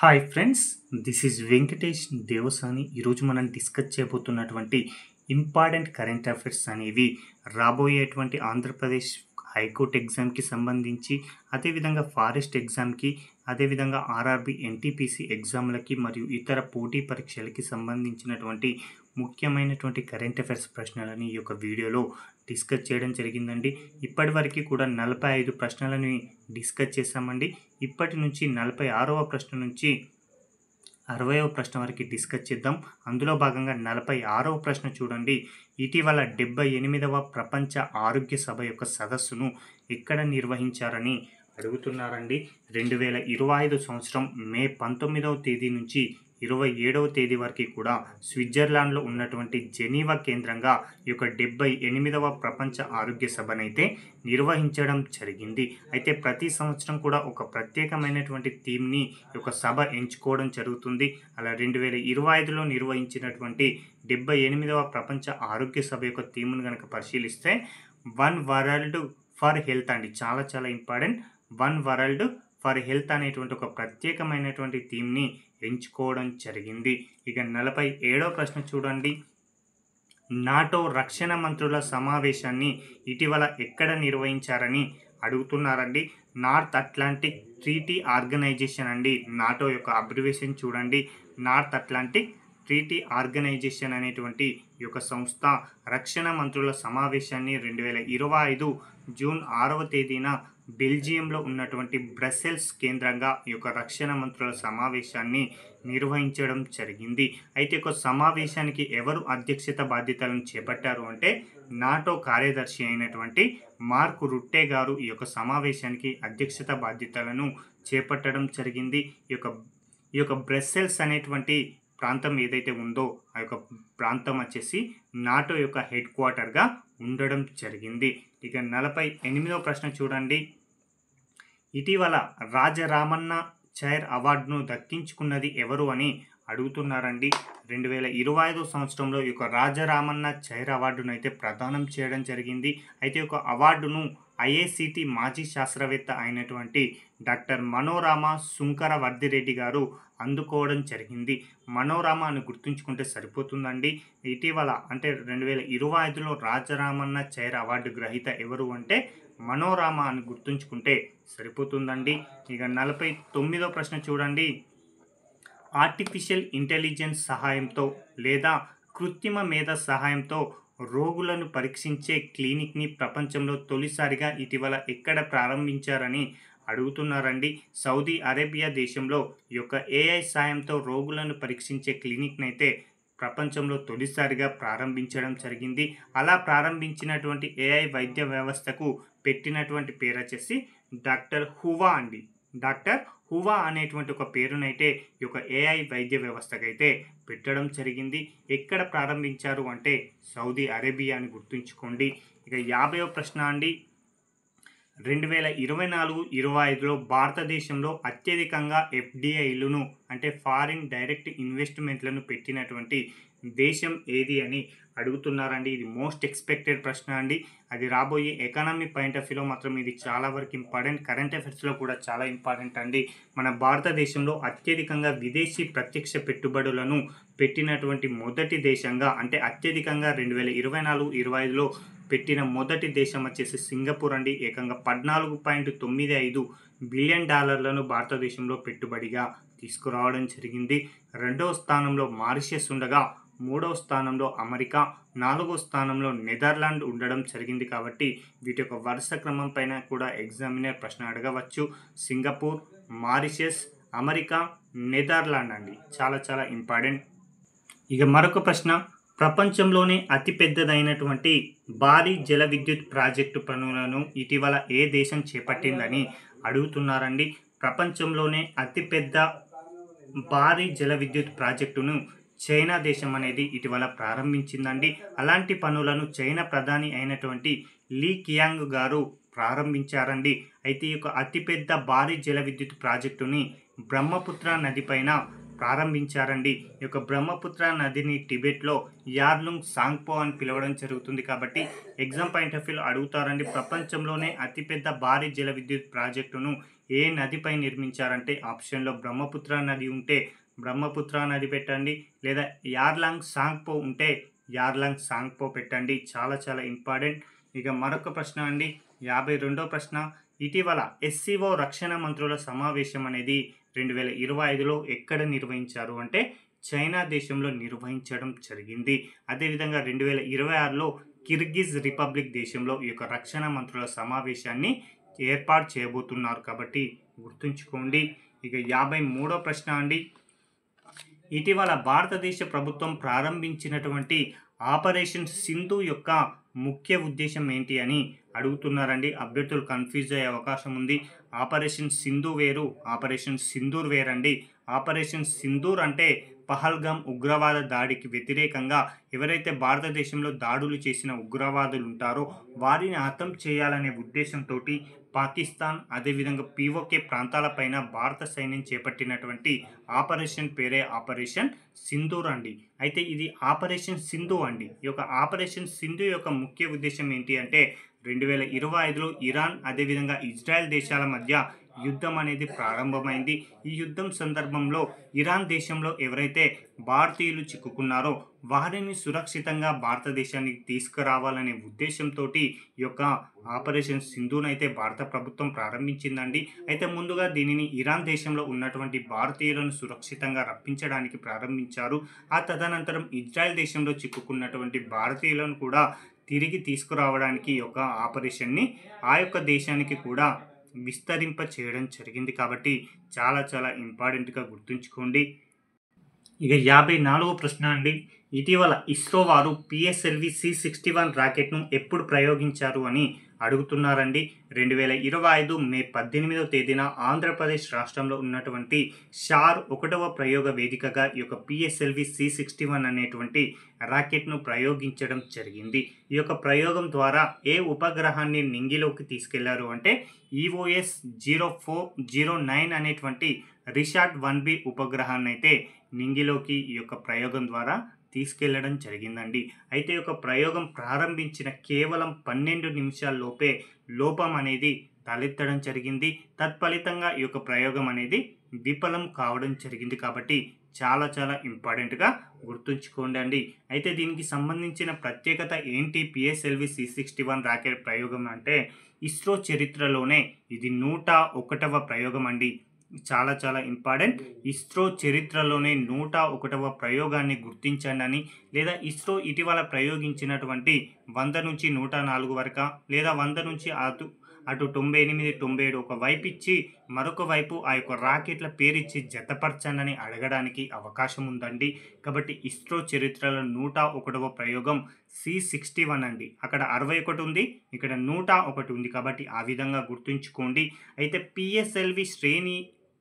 Hi friends, this is Venkatesh Devasani. ఈరోజు మనం discuss చేయబోతున్నటువంటి important current affairs అనేవి రాబోయేటువంటి ఆంధ్రప్రదేశ్ హైకోర్టు ఎగ్జామ్కి సంబంధించి, అదేవిధంగా ఫారెస్ట్ ఎగ్జామ్కి, అదేవిధంగా ఆర్ఆర్బి ఎన్టీపీసీ ఎగ్జామ్లకి మరియు ఇతర పోటీ పరీక్షలకి సంబంధించినటువంటి ముఖ్యమైనటువంటి కరెంట్ అఫైర్స్ ప్రశ్నలని ఈ యొక్క వీడియోలో డిస్కస్ చేయడం జరిగిందండి. ఇప్పటి వరకు కూడా 45 ప్రశ్నలని డిస్కస్ చేశామండి. ఇప్పటి నుంచి 46వ ప్రశ్న నుంచి 60వ ప్రశ్న వరకు డిస్కస్ చేద్దాం. అందులో భాగంగా 46వ ప్రశ్న చూడండి. ఇటీవల 78వ ప్రపంచ ఆరోగ్య సభ యొక్క సదస్సును ఎక్కడ నిర్వహించారని అడుగుతున్నారండి. 2025 సంవత్సరం మే 19వ తేదీ నుంచి 27వ తేదీ వరకు కూడా స్విట్జర్లాండ్లో ఉన్నటువంటి జెనీవా కేంద్రంగా ఈ యొక్క 78వ ప్రపంచ ఆరోగ్య సభనైతే నిర్వహించడం జరిగింది. అయితే ప్రతి సంవత్సరం కూడా ఒక ప్రత్యేకమైనటువంటి థీమ్ని ఈ యొక్క సభ ఎంచుకోవడం జరుగుతుంది. అలా 2025లో నిర్వహించినటువంటి 78వ ప్రపంచ ఆరోగ్య సభ యొక్క థీమ్ను కనుక పరిశీలిస్తే వన్ వరల్డ్ ఫర్ హెల్త్ అండి. చాలా చాలా important. One world for health అనేటువంటి ఒక ప్రత్యేకమైనటువంటి థీమ్ని ఎంచుకోవడం జరిగింది. ఇక 47వ ప్రశ్న చూడండి. నాటో రక్షణ మంత్రుల సమావేశాన్ని ఇటీవల ఎక్కడ నిర్వహించారని అడుగుతున్నారండి. నార్త్ అట్లాంటిక్ ట్రీటీ ఆర్గనైజేషన్ అండి. నాటో యొక్క అబ్రివేషన్ చూడండి. నార్త్ అట్లాంటిక్ ట్రీటీ ఆర్గనైజేషన్ అనేటువంటి ఈ యొక్క సంస్థ రక్షణ మంత్రుల సమావేశాన్ని 2025 జూన్ 6వ తేదీన బెల్జియంలో ఉన్నటువంటి బ్రసెల్స్ కేంద్రంగా ఈ యొక్క రక్షణ మంత్రుల సమావేశాన్ని నిర్వహించడం జరిగింది. అయితే ఒక సమావేశానికి ఎవరు అధ్యక్షత బాధ్యతలను చేపట్టారు అంటే నాటో కార్యదర్శి అయినటువంటి మార్క్ రుట్టే గారు ఈ యొక్క సమావేశానికి అధ్యక్షత బాధ్యతలను చేపట్టడం జరిగింది. ఈ యొక్క బ్రసెల్స్ అనేటువంటి ప్రాంతం ఏదైతే ఉందో ఆ యొక్క ప్రాంతం వచ్చేసి నాటో యొక్క హెడ్ క్వార్టర్గా ఉండడం జరిగింది. ఇక 48వ ప్రశ్న చూడండి. ఇటీవల రాజరామన్న చైర్ అవార్డును దక్కించుకున్నది ఎవరు అని అడుగుతున్నారండి. 2025 సంవత్సరంలో ఈ యొక్క రాజరామన్న చైర్ అవార్డును అయితే ప్రదానం చేయడం జరిగింది. అయితే ఒక అవార్డును ఐఐసిటి మాజీ శాస్త్రవేత్త అయినటువంటి డాక్టర్ మనోరామ సుంకరవర్దిరెడ్డి గారు అందుకోవడం జరిగింది. మనోరామ అని గుర్తుంచుకుంటే సరిపోతుందండి. ఇటీవల అంటే 2025లో రాజరామన్న చైర్ అవార్డు గ్రహీత ఎవరు అంటే మనోరామ అని గుర్తుంచుకుంటే సరిపోతుందండి. ఇక 49వ ప్రశ్న చూడండి. ఆర్టిఫిషియల్ ఇంటెలిజెన్స్ సహాయంతో లేదా కృత్రిమ మేధ సహాయంతో రోగులను పరీక్షించే క్లినిక్ని ప్రపంచంలో తొలిసారిగా ఇటీవల ఎక్కడ ప్రారంభించారని అడుగుతున్నారండి. సౌదీ అరేబియా దేశంలో ఈ యొక్క ఏఐ సాయంతో రోగులను పరీక్షించే క్లినిక్ని అయితే ప్రపంచంలో తొలిసారిగా ప్రారంభించడం జరిగింది. అలా ప్రారంభించినటువంటి ఏఐ వైద్య వ్యవస్థకు పెట్టినటువంటి పేరు వచ్చేసి డాక్టర్ హువా అండి. డాక్టర్ హువా అనేటువంటి ఒక పేరునైతే ఈ యొక్క ఏఐ వైద్య వ్యవస్థకైతే పెట్టడం జరిగింది. ఎక్కడ ప్రారంభించారు అంటే సౌదీ అరేబియా అని గుర్తుంచుకోండి. ఇక 50వ ప్రశ్న అండి. 2024-25లో భారతదేశంలో అత్యధికంగా ఎఫ్డిఐలను అంటే ఫారిన్ డైరెక్ట్ ఇన్వెస్ట్మెంట్లను పెట్టినటువంటి దేశం ఏది అని అడుగుతున్నారండి. ఇది మోస్ట్ ఎక్స్పెక్టెడ్ ప్రశ్న అండి. అది రాబోయే ఎకానమీ పాయింట్ ఆఫ్ వ్యూలో మాత్రం ఇది చాలా వరకు ఇంపార్టెంట్. కరెంట్ అఫైర్స్లో కూడా చాలా ఇంపార్టెంట్ అండి. మన భారతదేశంలో అత్యధికంగా విదేశీ ప్రత్యక్ష పెట్టుబడులను పెట్టినటువంటి మొదటి దేశంగా అంటే అత్యధికంగా 2024-25లో పెట్టిన మొదటి దేశం వచ్చేసి సింగపూర్ అండి. ఏకంగా $14.95 బిలియన్ భారతదేశంలో పెట్టుబడిగా తీసుకురావడం జరిగింది. 2వ స్థానంలో మారిషస్ ఉండగా 3వ స్థానంలో అమెరికా, 4వ స్థానంలో నెదర్లాండ్ ఉండడం జరిగింది. కాబట్టి వీటి యొక్క వరుస క్రమం పైన కూడా ఎగ్జామినర్ ప్రశ్న అడగవచ్చు. సింగపూర్, మారిషస్, అమెరికా, నెదర్లాండ్ అండి. చాలా చాలా ఇంపార్టెంట్. ఇక మరొక ప్రశ్న. ప్రపంచంలోనే అతిపెద్దదైనటువంటి భారీ జల విద్యుత్ ప్రాజెక్టు పనులను ఇటీవల ఏ దేశం చేపట్టిందని అడుగుతున్నారండి. ప్రపంచంలోనే అతిపెద్ద భారీ జల విద్యుత్ ప్రాజెక్టును చైనా దేశం అనేది ఇటీవల ప్రారంభించిందండి. అలాంటి పనులను చైనా ప్రధాని అయినటువంటి లీ కియాంగ్ గారు ప్రారంభించారండి. అయితే ఈ యొక్క అతిపెద్ద భారీ జల విద్యుత్ ప్రాజెక్టుని బ్రహ్మపుత్ర నది పైన ప్రారంభించారండి. ఈ యొక్క బ్రహ్మపుత్ర నదిని టిబెట్లో యార్లుంగ్ సాంగ్పో అని పిలవడం జరుగుతుంది. కాబట్టి ఎగ్జామ్ పాయింట్ ఆఫ్ వ్యూలో అడుగుతారండి, ప్రపంచంలోనే అతిపెద్ద భారీ జల విద్యుత్ ప్రాజెక్టును ఏ నదిపై నిర్మించారంటే ఆప్షన్లో బ్రహ్మపుత్ర నది ఉంటే బ్రహ్మపుత్ర నది పెట్టండి, లేదా యార్లాంగ్ సాంగ్పో ఉంటే యార్లాంగ్ సాంగ్పో పెట్టండి. చాలా చాలా ఇంపార్టెంట్. ఇక మరొక ప్రశ్న అండి, 52వ ప్రశ్న. ఇటీవల ఎస్సీఓ రక్షణ మంత్రుల సమావేశం అనేది 2025లో ఎక్కడ నిర్వహించారు అంటే చైనా దేశంలో నిర్వహించడం జరిగింది. అదేవిధంగా 2026లో కిర్గిజ్ రిపబ్లిక్ దేశంలో ఈ యొక్క రక్షణ మంత్రుల సమావేశాన్ని ఏర్పాటు చేయబోతున్నారు. కాబట్టి గుర్తుంచుకోండి. ఇక 53వ ప్రశ్న అండి, ఇటీవల భారతదేశ ప్రభుత్వం ప్రారంభించినటువంటి ఆపరేషన్ సింధు యొక్క ముఖ్య ఉద్దేశం ఏంటి అని అడుగుతున్నారండి. అభ్యర్థులు కన్ఫ్యూజ్ అయ్యే అవకాశం ఉంది. ఆపరేషన్ సింధు వేరు, ఆపరేషన్ సింధూర్ వేరండి. ఆపరేషన్ సింధూర్ అంటే పహల్గామ్ ఉగ్రవాద దాడికి వ్యతిరేకంగా ఎవరైతే భారతదేశంలో దాడులు చేసిన ఉగ్రవాదులు ఉంటారో వారిని అంతం చేయాలనే ఉద్దేశంతో పాకిస్తాన్ అదేవిధంగా పీఓకే ప్రాంతాలపైన భారత సైన్యం చేపట్టినటువంటి ఆపరేషన్ పేరే ఆపరేషన్ సింధూర్ అండి. అయితే ఇది ఆపరేషన్ సింధు అండి. ఈ యొక్క ఆపరేషన్ సింధు యొక్క ముఖ్య ఉద్దేశం ఏంటి అంటే 2025లో ఇరాన్ అదేవిధంగా ఇజ్రాయెల్ దేశాల మధ్య యుద్ధం అనేది ప్రారంభమైంది. ఈ యుద్ధం సందర్భంలో ఇరాన్ దేశంలో ఎవరైతే భారతీయులు చిక్కుకున్నారో వారిని సురక్షితంగా భారతదేశానికి తీసుకురావాలనే ఉద్దేశంతో ఈ యొక్క ఆపరేషన్ సింధునైతే భారత ప్రభుత్వం ప్రారంభించిందండి. అయితే ముందుగా దీనిని ఇరాన్ దేశంలో ఉన్నటువంటి భారతీయులను సురక్షితంగా రప్పించడానికి ప్రారంభించారు. ఆ తదనంతరం ఇజ్రాయెల్ దేశంలో చిక్కుకున్నటువంటి భారతీయులను కూడా తిరిగి తీసుకురావడానికి ఈ యొక్క ఆపరేషన్ని ఆ యొక్క దేశానికి కూడా విస్తరింప చేయడం జరిగింది. కాబట్టి చాలా చాలా ఇంపార్టెంట్గా గుర్తుంచుకోండి. ఇక 54వ ప్రశ్న అండి, ఇటీవల ఇస్రో వారు పిఎస్ఎల్వి C61 రాకెట్ను ఎప్పుడు ప్రయోగించారు అని అడుగుతున్నారండి. 2025 మే 18వ తేదీన ఆంధ్రప్రదేశ్ రాష్ట్రంలో ఉన్నటువంటి షార్ 1వ ప్రయోగ వేదికగా ఈ యొక్క పిఎస్ఎల్వి C61 అనేటువంటి రాకెట్ను ప్రయోగించడం జరిగింది. ఈ యొక్క ప్రయోగం ద్వారా ఏ ఉపగ్రహాన్ని నింగిలోకి తీసుకెళ్లారు అంటే EOS 0409 అనేటువంటి రిషాట్ 1B ఉపగ్రహాన్ని అయితే నింగిలోకి ఈ యొక్క ప్రయోగం ద్వారా తీసుకెళ్లడం జరిగిందండి. అయితే ఈ యొక్క ప్రయోగం ప్రారంభించిన కేవలం 12 నిమిషాల్లోపే లోపం అనేది తలెత్తడం జరిగింది. తత్ఫలితంగా ఈ యొక్క ప్రయోగం అనేది విఫలం కావడం జరిగింది. కాబట్టి చాలా చాలా ఇంపార్టెంట్గా గుర్తుంచుకోండి అండి. అయితే దీనికి సంబంధించిన ప్రత్యేకత ఏంటి, పిఎస్ఎల్వి C61 రాకెట్ ప్రయోగం అంటే ఇస్రో చరిత్రలోనే ఇది 101వ ప్రయోగం అండి. చాలా చాలా ఇంపార్టెంట్. ఇస్రో చరిత్రలోనే 101వ ప్రయోగాన్ని గుర్తించండి అని, లేదా ఇస్రో ఇటీవల ప్రయోగించినటువంటి 100 నుంచి 104 వరకు లేదా 100 నుంచి అటు 98, 97 ఒక వైపు ఇచ్చి మరొక వైపు ఆ యొక్క రాకెట్ల పేరిచ్చి జతపరచండి అని అడగడానికి అవకాశం ఉందండి. కాబట్టి ఇస్రో చరిత్రలో 101వ ప్రయోగం C61 అండి. అక్కడ 61 ఉంది, ఇక్కడ 101 ఉంది. కాబట్టి ఆ విధంగా గుర్తుంచుకోండి. అయితే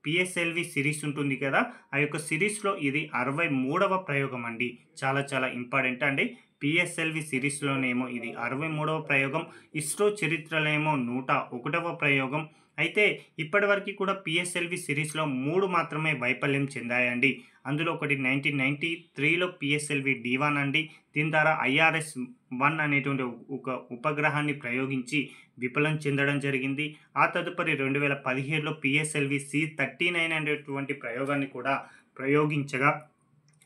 పిఎస్ఎల్వి సిరీస్ ఉంటుంది కదా, ఆ యొక్క సిరీస్లో ఇది 63వ ప్రయోగం అండి. చాలా చాలా ఇంపార్టెంట్ అండి. పిఎస్ఎల్వి సిరీస్లోనేమో ఇది 63వ ప్రయోగం, ఇస్రో చరిత్రలో ఏమో 101వ ప్రయోగం. అయితే ఇప్పటివరకు కూడా పిఎస్ఎల్వి సిరీస్లో 3 మాత్రమే వైఫల్యం చెందాయండి. అందులో ఒకటి 1993లో పిఎస్ఎల్వి D1 అండి. దీని ద్వారా IRS-1 అనేటువంటి ఒక ఉపగ్రహాన్ని ప్రయోగించి విఫలం చెందడం జరిగింది. ఆ తదుపరి 2017లో పిఎస్ఎల్వి C39 అనేటువంటి ప్రయోగాన్ని కూడా ప్రయోగించగా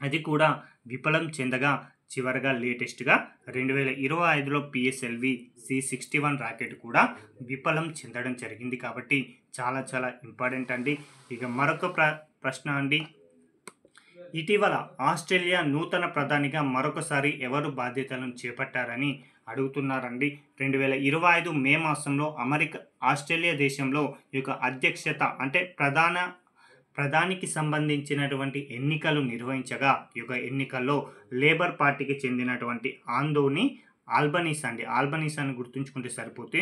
అది కూడా విఫలం చెందగా చివరగా లేటెస్ట్గా 2025లో పిఎస్ఎల్వి C61 రాకెట్ కూడా విఫలం చెందడం జరిగింది. కాబట్టి చాలా చాలా ఇంపార్టెంట్ అండి. ఇక మరొక ప్రశ్న అండి, ఇటీవల ఆస్ట్రేలియా నూతన ప్రధానిగా మరొకసారి ఎవరు బాధ్యతలను చేపట్టారని అడుగుతున్నారండి. 2025 మే మాసంలో ఆస్ట్రేలియా దేశంలో ఈ యొక్క అధ్యక్షత అంటే ప్రధానికి సంబంధించినటువంటి ఎన్నికలు నిర్వహించగా ఈ యొక్క ఎన్నికల్లో లేబర్ పార్టీకి చెందినటువంటి ఆంథోనీ ఆల్బనీస్ అండి. ఆల్బనీస్ అని గుర్తుంచుకుంటే సరిపోతే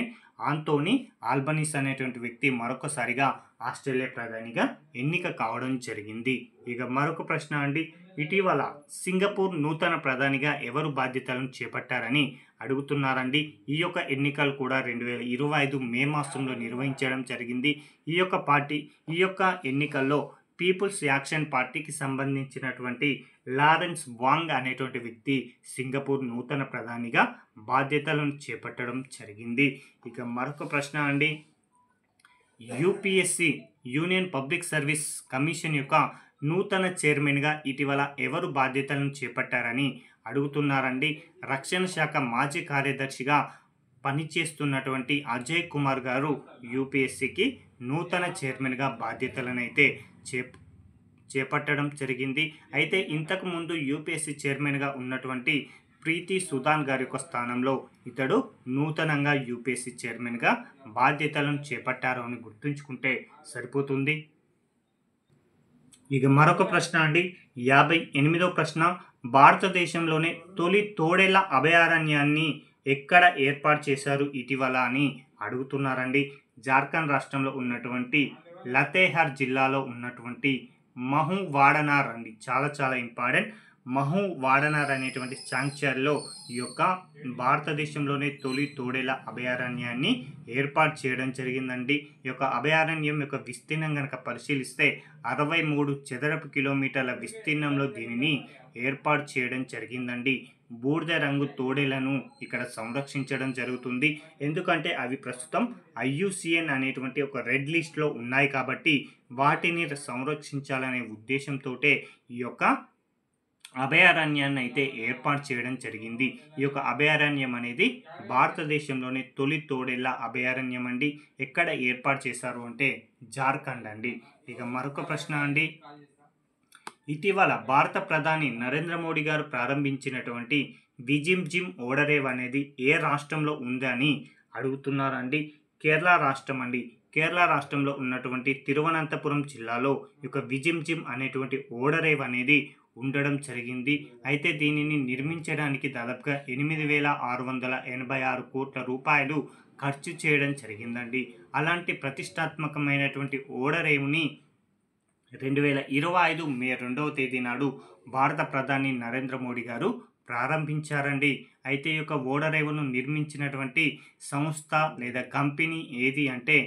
ఆంథోనీ ఆల్బనీస్ అనేటువంటి వ్యక్తి మరొకసారిగా ఆస్ట్రేలియా ప్రధానిగా ఎన్నిక కావడం జరిగింది. ఇక మరొక ప్రశ్న అండి, ఇటీవల సింగపూర్ నూతన ప్రధానిగా ఎవరు బాధ్యతలను చేపట్టారని అడుగుతున్నారండి. ఈ యొక్క ఎన్నికలు కూడా 2025 మే మాసంలో నిర్వహించడం జరిగింది. ఈ యొక్క ఎన్నికల్లో పీపుల్స్ యాక్షన్ పార్టీకి సంబంధించినటువంటి లారెన్స్ వాంగ్ అనేటువంటి వ్యక్తి సింగపూర్ నూతన ప్రధానిగా బాధ్యతలను చేపట్టడం జరిగింది. ఇక మరొక ప్రశ్న అండి, UPSC union public service commission యొక్క నూతన చైర్మన్గా ఇటీవల ఎవరు బాధ్యతలను చేపట్టారని అడుగుతున్నారండి. రక్షణ శాఖ మాజీ కార్యదర్శిగా పనిచేస్తున్నటువంటి అజయ్ కుమార్ గారు యూపీఎస్సికి నూతన చైర్మన్గా బాధ్యతలను అయితే చేపట్టడం జరిగింది. అయితే ఇంతకు ముందు యూపీఎస్సి చైర్మన్గా ఉన్నటువంటి ప్రీతి సుదాన్ గారి యొక్క స్థానంలో ఇతడు నూతనంగా యూపీఎస్సి చైర్మన్గా బాధ్యతలను చేపట్టారు అని గుర్తుంచుకుంటే సరిపోతుంది. ఇక మరొక ప్రశ్న అండి, 58వ ప్రశ్న, భారతదేశంలోనే తొలి తోడేళ్ల అభయారణ్యాన్ని ఎక్కడ ఏర్పాటు చేశారు ఇటీవల అని అడుగుతున్నారండి. జార్ఖండ్ రాష్ట్రంలో ఉన్నటువంటి లతేహార్ జిల్లాలో ఉన్నటువంటి మహు వాడనార్ అండి, చాలా చాలా ఇంపార్టెంట్. మహు వాడనార్ అనేటువంటి శాంక్చురీలో ఈ యొక్క భారతదేశంలోనే తొలి తోడేళ్ల అభయారణ్యాన్ని ఏర్పాటు చేయడం జరిగిందండి. ఈ యొక్క అభయారణ్యం యొక్క విస్తీర్ణం కనుక పరిశీలిస్తే 63 చదరపు కిలోమీటర్ల విస్తీర్ణంలో దీనిని ఏర్పాటు చేయడం జరిగిందండి. బూడిద రంగు తోడేళ్లను ఇక్కడ సంరక్షించడం జరుగుతుంది. ఎందుకంటే అవి ప్రస్తుతం IUCN అనేటువంటి ఒక రెడ్ లిస్ట్లో ఉన్నాయి కాబట్టి వాటిని సంరక్షించాలనే ఉద్దేశంతో ఈ యొక్క అభయారణ్యాన్ని అయితే ఏర్పాటు చేయడం జరిగింది. ఈ యొక్క అభయారణ్యం అనేది భారతదేశంలోనే తొలి తోడేళ్ల అభయారణ్యం అండి. ఎక్కడ ఏర్పాటు చేశారు అంటే జార్ఖండ్ అండి. ఇక మరొక ప్రశ్న అండి, ఇటీవల భారత ప్రధాని నరేంద్ర మోడీ గారు ప్రారంభించినటువంటి విజిమ్ ఓడరేవ్ అనేది ఏ రాష్ట్రంలో ఉందని అడుగుతున్నారండి. కేరళ రాష్ట్రం అండి. కేరళ రాష్ట్రంలో ఉన్నటువంటి తిరువనంతపురం జిల్లాలో ఈ యొక్క విజిమ్ అనేటువంటి ఓడరేవ్ అనేది ఉండడం జరిగింది. అయితే దీనిని నిర్మించడానికి దాదాపుగా 8,686 కోట్ల రూపాయలు ఖర్చు చేయడం జరిగిందండి. అలాంటి ప్రతిష్టాత్మకమైనటువంటి ఓడరేవుని 2025 మే 2వ తేదీ నాడు భారత ప్రధాని నరేంద్ర మోడీ గారు ప్రారంభించారండి. అయితే ఈ యొక్క ఓడరేవును నిర్మించినటువంటి సంస్థ లేదా కంపెనీ ఏది అంటే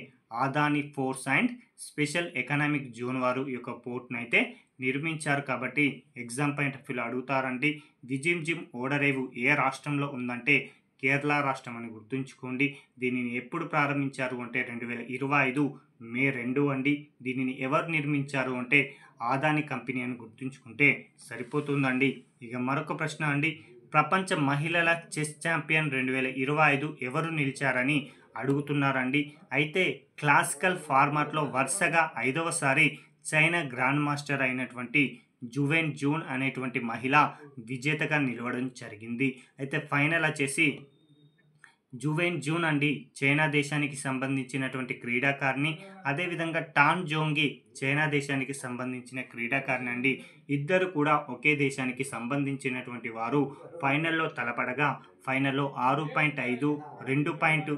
Adani ports and special economic zone వారు ఈ యొక్క పోర్ట్ను అయితే నిర్మించారు. కాబట్టి ఎగ్జామ్ పాయింట్ ఆఫ్ వ్యూలో అడుగుతారండి, విజిమ్ ఓడరేవు ఏ రాష్ట్రంలో ఉందంటే కేరళ రాష్ట్రం అని గుర్తుంచుకోండి. దీనిని ఎప్పుడు ప్రారంభించారు అంటే 2025 మే 2 అండి. దీనిని ఎవరు నిర్మించారు అంటే అదానీ కంపెనీ అని గుర్తుంచుకుంటే సరిపోతుందండి. ఇక మరొక ప్రశ్న అండి, ప్రపంచ మహిళల చెస్ ఛాంపియన్ 2025 ఎవరు నిలిచారని అడుగుతున్నారండి. అయితే క్లాసికల్ ఫార్మాట్లో వరుసగా 5వసారి చైనా గ్రాండ్ మాస్టర్ అయినటువంటి జువెన్ జూన్ అనేటువంటి మహిళ విజేతగా నిలవడం జరిగింది. అయితే ఫైనల్ వచ్చేసి జువెన్ జూన్ అండి చైనా దేశానికి సంబంధించినటువంటి క్రీడాకారిణి, అదేవిధంగా టాన్ జోంగి చైనా దేశానికి సంబంధించిన క్రీడాకారిణి అండి. ఇద్దరు కూడా ఒకే దేశానికి సంబంధించినటువంటి వారు ఫైనల్లో తలపడగా ఫైనల్లో 6.5, 2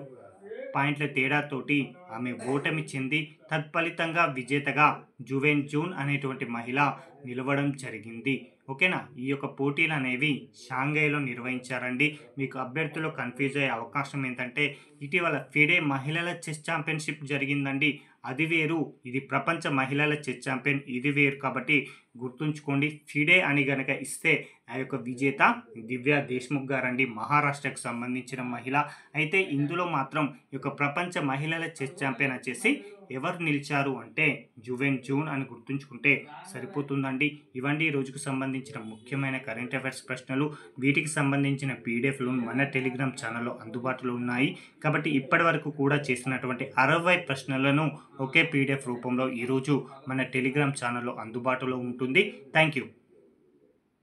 పాయింట్ల తేడాతోటి ఆమె ఓటమి చెంది తత్ఫలితంగా విజేతగా జువెన్ జూన్ అనేటువంటి మహిళ నిలవడం జరిగింది. ఓకేనా. ఈ యొక్క పోటీలు అనేవి షాంఘైలో నిర్వహించారండి. మీకు అభ్యర్థులు కన్ఫ్యూజ్ అయ్యే అవకాశం ఏంటంటే ఇటీవల ఫిడే మహిళల చెస్ ఛాంపియన్షిప్ జరిగిందండి, అది వేరు, ఇది ప్రపంచ మహిళల చెస్ ఛాంపియన్ ఇది వేరు. కాబట్టి గుర్తుంచుకోండి, ఫిడే అని గనక ఇస్తే ఆ యొక్క విజేత దివ్యా దేశ్ముఖ్ గారండి, మహారాష్ట్రకు సంబంధించిన మహిళ. అయితే ఇందులో మాత్రం ఈ యొక్క ప్రపంచ మహిళల చెస్ ఛాంపియన్ వచ్చేసి ఎవరు నిలిచారు అంటే జువెన్ జూన్ అని గుర్తుంచుకుంటే సరిపోతుందండి. ఇవండి ఈ రోజుకు సంబంధించిన ముఖ్యమైన కరెంట్ అఫైర్స్ ప్రశ్నలు. వీటికి సంబంధించిన పీడిఎఫ్లు మన టెలిగ్రామ్ ఛానల్లో అందుబాటులో ఉన్నాయి. కాబట్టి ఇప్పటి వరకు కూడా చేసినటువంటి 60 ప్రశ్నలను ఒకే పీడిఎఫ్ రూపంలో ఈరోజు మన టెలిగ్రామ్ ఛానల్లో అందుబాటులో ఉంటుంది. Thank you.